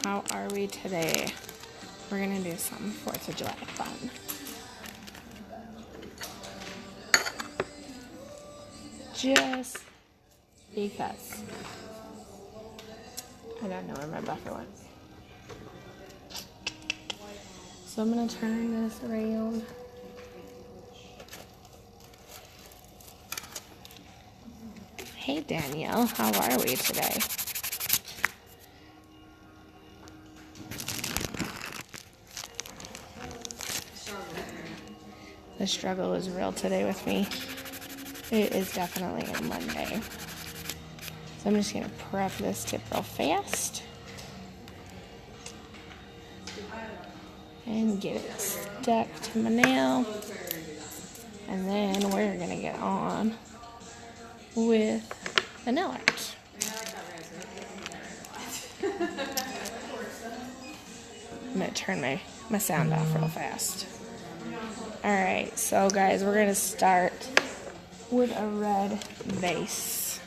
how are we today? We're gonna do some 4th of July fun. Just because. I don't know where my buffer went. So I'm gonna turn this around. Hey Danielle, how are we today? The struggle is real today with me. It is definitely a Monday. So I'm just gonna prep this tip real fast and get it stuck to my nail. And then we're gonna get on with the nail art. I'm gonna turn my sound off real fast. Alright, so guys, we're gonna start with a red base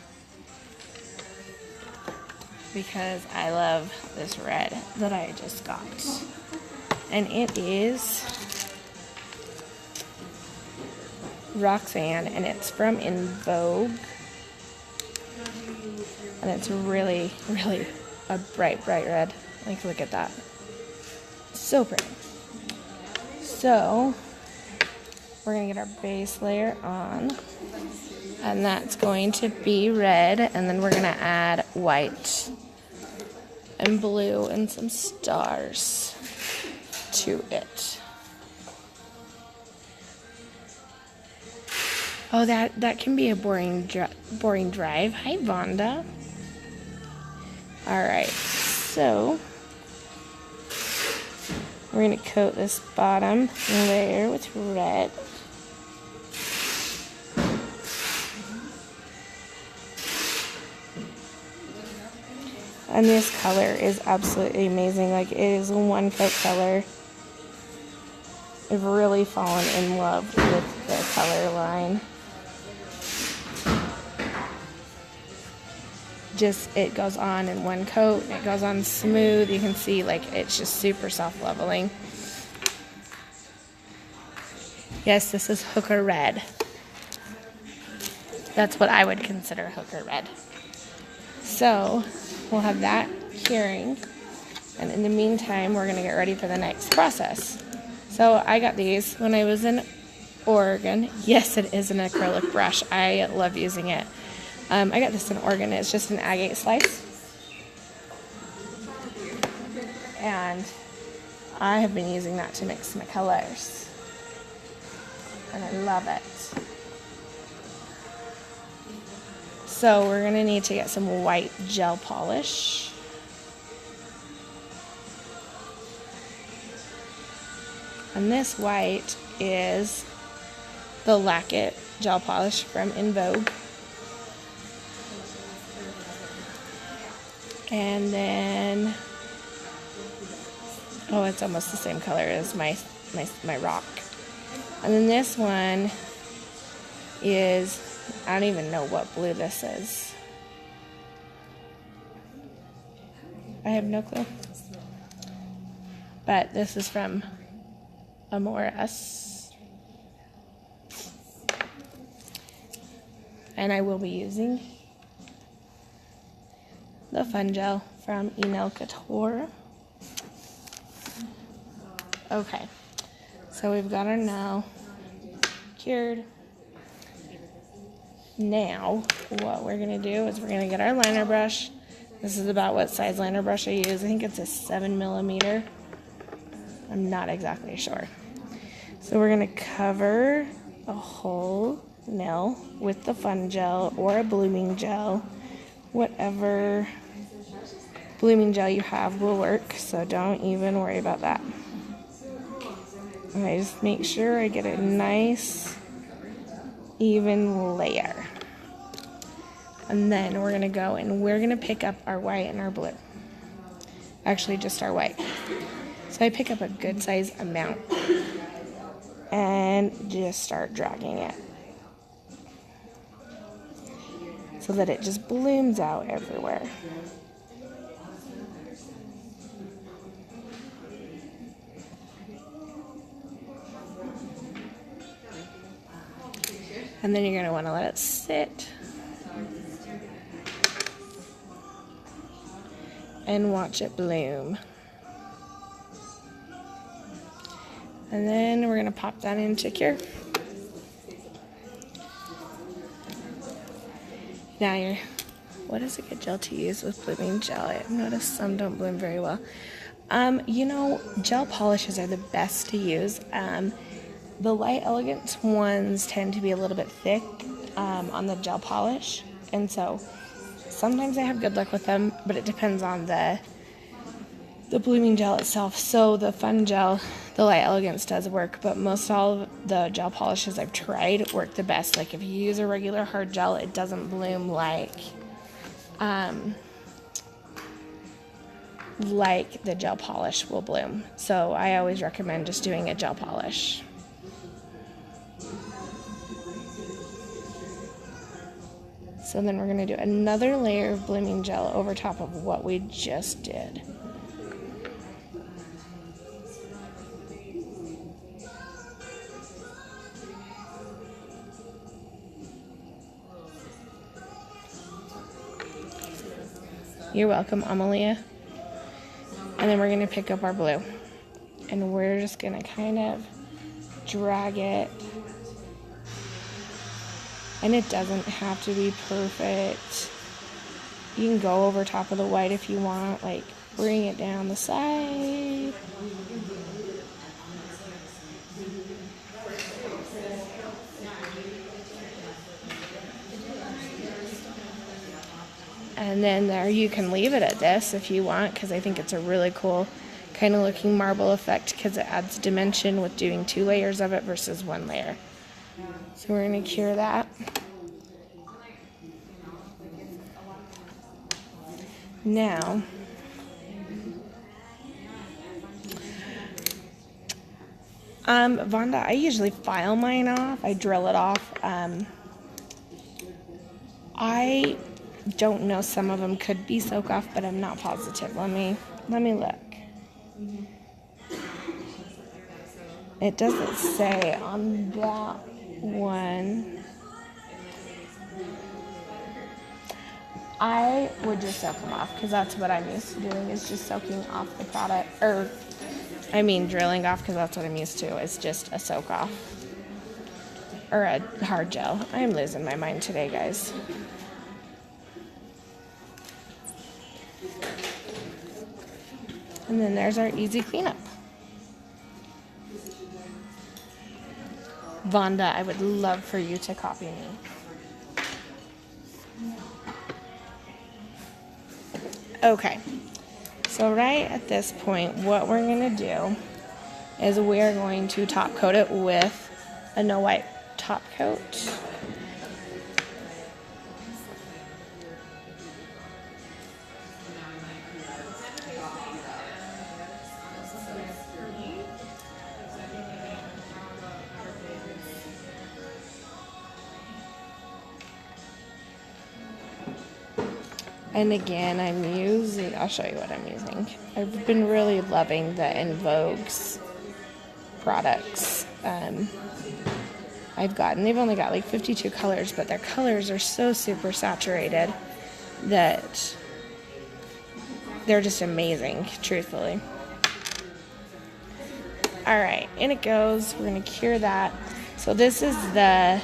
because I love this red that I just got. And it is Roxanne, and it's from In Vogue. And it's really, really a bright, bright red. Like, look at that. So pretty. So, we're going to get our base layer on. And that's going to be red. And then we're going to add white and blue and some stars to it. Oh, that can be a boring drive. Hi, Vonda. All right, so we're going to coat this bottom layer with red. And this color is absolutely amazing. Like, it is a one-coat color. I've really fallen in love with the color line. Just, it goes on in one coat. It goes on smooth. You can see, like, it's just super soft leveling. Yes, this is hooker red. That's what I would consider hooker red. So, we'll have that curing. And in the meantime, we're going to get ready for the next process. So, I got these when I was in Oregon. Yes, it is an acrylic brush. I love using it. I got this in Oregon. It's just an agate slice. And I have been using that to mix my colors. And I love it. So we're going to need to get some white gel polish. And this white is the Lack It gel polish from In Vogue. And then, oh, it's almost the same color as my rock. And then this one is, I don't even know what blue this is. I have no clue. But this is from Amoras. And I will be using the Fun Gel from Enel Couture. Okay, so we've got our nail cured. Now, what we're going to do is we're going to get our liner brush. This is about what size liner brush I use. I think it's a 7mm. I'm not exactly sure. So we're going to cover the whole nail with the Fun Gel or a blooming gel. Whatever blooming gel you have will work, so don't even worry about that. And I just make sure I get a nice even layer. And then we're going to go and we're going to pick up our white and our blue. Actually, just our white. So I pick up a good size amount and just start dragging it so that it just blooms out everywhere. And then you're going to want to let it sit and watch it bloom. And then we're going to pop that into cure. Now what is a good gel to use with blooming gel? I've noticed some don't bloom very well. You know, gel polishes are the best to use. The Light Elegance ones tend to be a little bit thick on the gel polish, and so sometimes I have good luck with them, but it depends on the blooming gel itself. So the Fun Gel, the Light Elegance does work, but most all of the gel polishes I've tried work the best. Like if you use a regular hard gel, it doesn't bloom like the gel polish will bloom. So I always recommend just doing a gel polish. So then we're going to do another layer of blooming gel over top of what we just did. You're welcome, Amalia. And then we're going to pick up our blue. And we're just going to kind of drag it. And it doesn't have to be perfect. You can go over top of the white if you want, like bring it down the side. And then there you can leave it at this if you want, because I think it's a really cool kind of looking marble effect because it adds dimension with doing 2 layers of it versus 1 layer. So we're going to cure that. Now, Vonda, I usually file mine off. I drill it off. I don't know, some of them could be soak off, but I'm not positive. Let me look. It doesn't say on that one. I would just soak them off because that's what I'm used to doing, is just soaking off the product, or I mean drilling off, because that's what I'm used to. It's just a soak off or a hard gel. I'm losing my mind today, guys. And then there's our easy cleanup. Vonda, I would love for you to copy me. Okay, so right at this point, what we're going to do is we're going to top coat it with a no white top coat. And again, I'll show you what I'm using. I've been really loving the In Vogue's products. They've only got like 52 colors, but their colors are so super saturated that they're just amazing, truthfully. Alright, in it goes. We're going to cure that. So this is the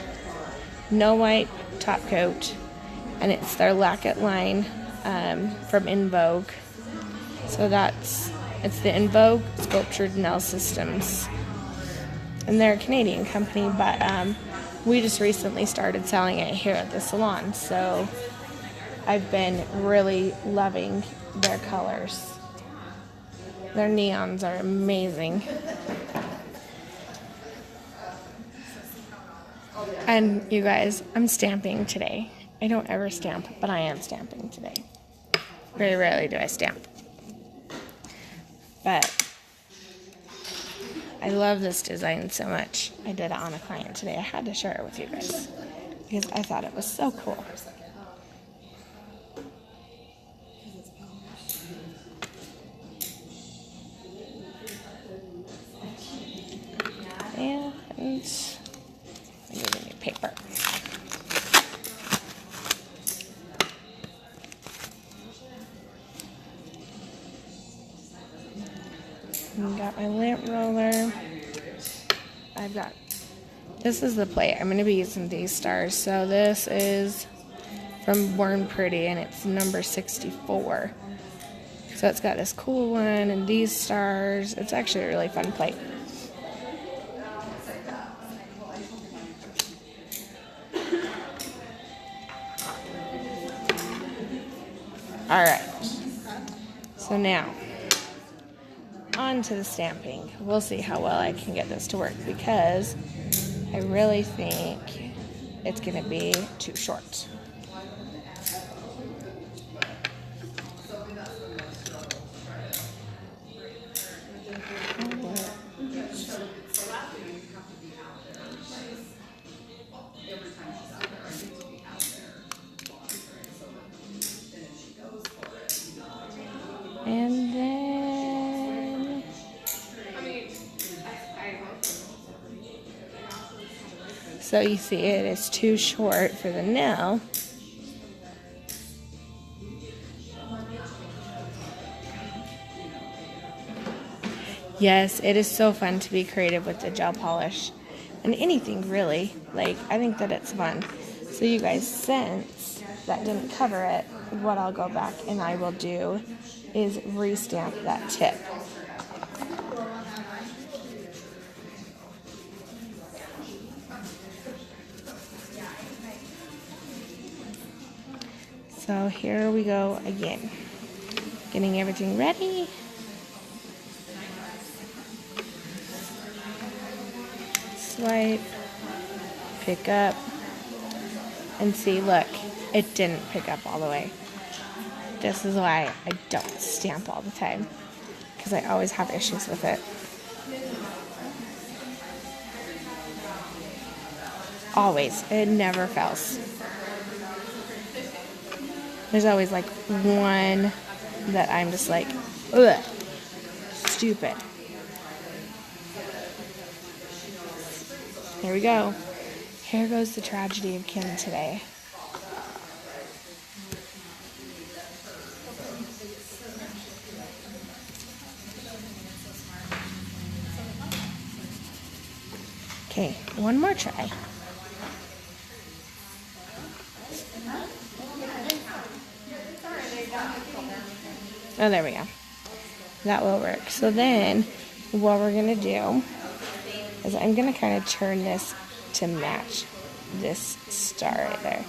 No White top coat, and it's their Lacket line from In Vogue. So it's the In Vogue Sculptured Nail Systems. And they're a Canadian company, but we just recently started selling it here at the salon. So I've been really loving their colors. Their neons are amazing. And you guys, I'm stamping today. I don't ever stamp, but I am stamping today. Very rarely do I stamp. But I love this design so much. I did it on a client today. I had to share it with you guys because I thought it was so cool. And I need a new paper. Got my lamp roller. This is the plate. I'm going to be using these stars. So this is from Born Pretty, and it's number 64. So it's got this cool one and these stars. It's actually a really fun plate. Alright, so now, on to the stamping. We'll see how well I can get this to work, because I really think it's going to be too short. And then so you see it is too short for the nail. Yes, it is so fun to be creative with the gel polish and anything really. Like, I think that it's fun. So you guys, since that didn't cover it, what I'll go back and I will do is re-stamp that tip. So here we go again. Getting everything ready. Swipe, pick up, and see, look, it didn't pick up all the way. This is why I don't stamp all the time, because I always have issues with it. Always. It never fails. There's always like one that I'm just like, ugh, stupid. Here we go. Here goes the tragedy of Kim today. Okay, one more try. Oh, there we go. That will work. So then, what we're going to do is I'm going to kind of turn this to match this star right there.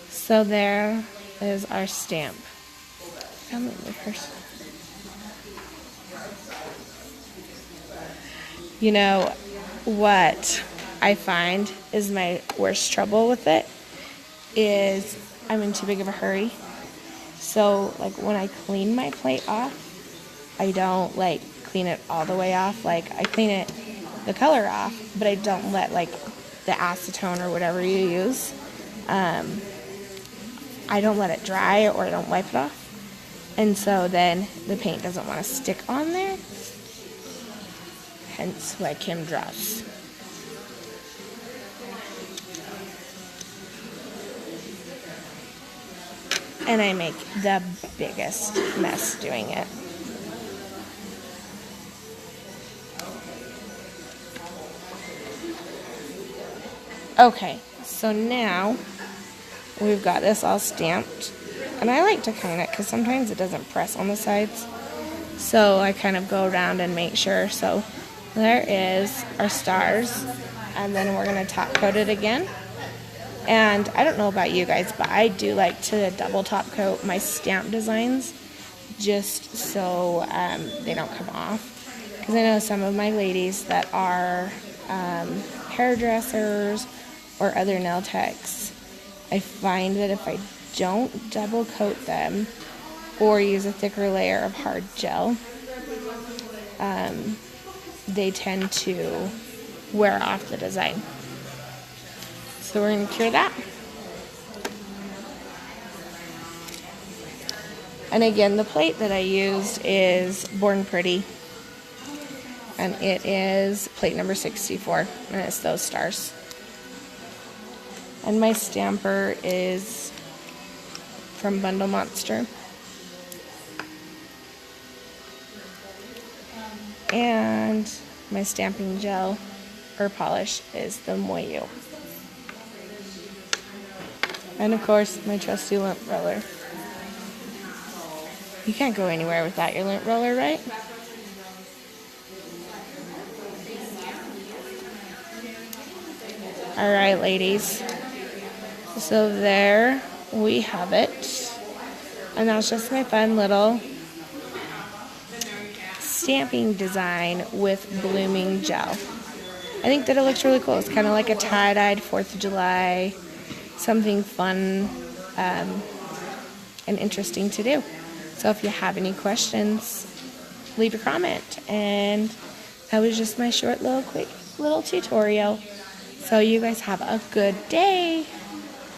So there is our stamp. Found the person. You know what I find is my worst trouble with it is I'm in too big of a hurry. So like when I clean my plate off, I don't like clean it all the way off. Like I clean it the color off, but I don't let like the acetone or whatever you use. I don't let it dry, or I don't wipe it off. And so then the paint doesn't want to stick on there. Hence why Kim draws. And I make the biggest mess doing it. Okay, so now we've got this all stamped. And I like to kind of, because sometimes it doesn't press on the sides. So I kind of go around and make sure. So there is our stars. And then we're going to top coat it again. And I don't know about you guys, but I do like to double top coat my stamp designs just so they don't come off. Because I know some of my ladies that are hairdressers or other nail techs, I find that if I don't double coat them or use a thicker layer of hard gel, they tend to wear off the design. So we're going to cure that. And again, the plate that I used is Born Pretty. And it is plate number 64. And it's those stars. And my stamper is from Bundle Monster. And my stamping gel or polish is the Moyu. And of course, my trusty lint roller. You can't go anywhere without your lint roller, right? All right, ladies. So there we have it. And that was just my fun little stamping design with blooming gel. I think that it looks really cool. It's kind of like a tie-dyed 4th of July, something fun and interesting to do. So if you have any questions, leave a comment. And that was just my short little quick little tutorial. So you guys have a good day.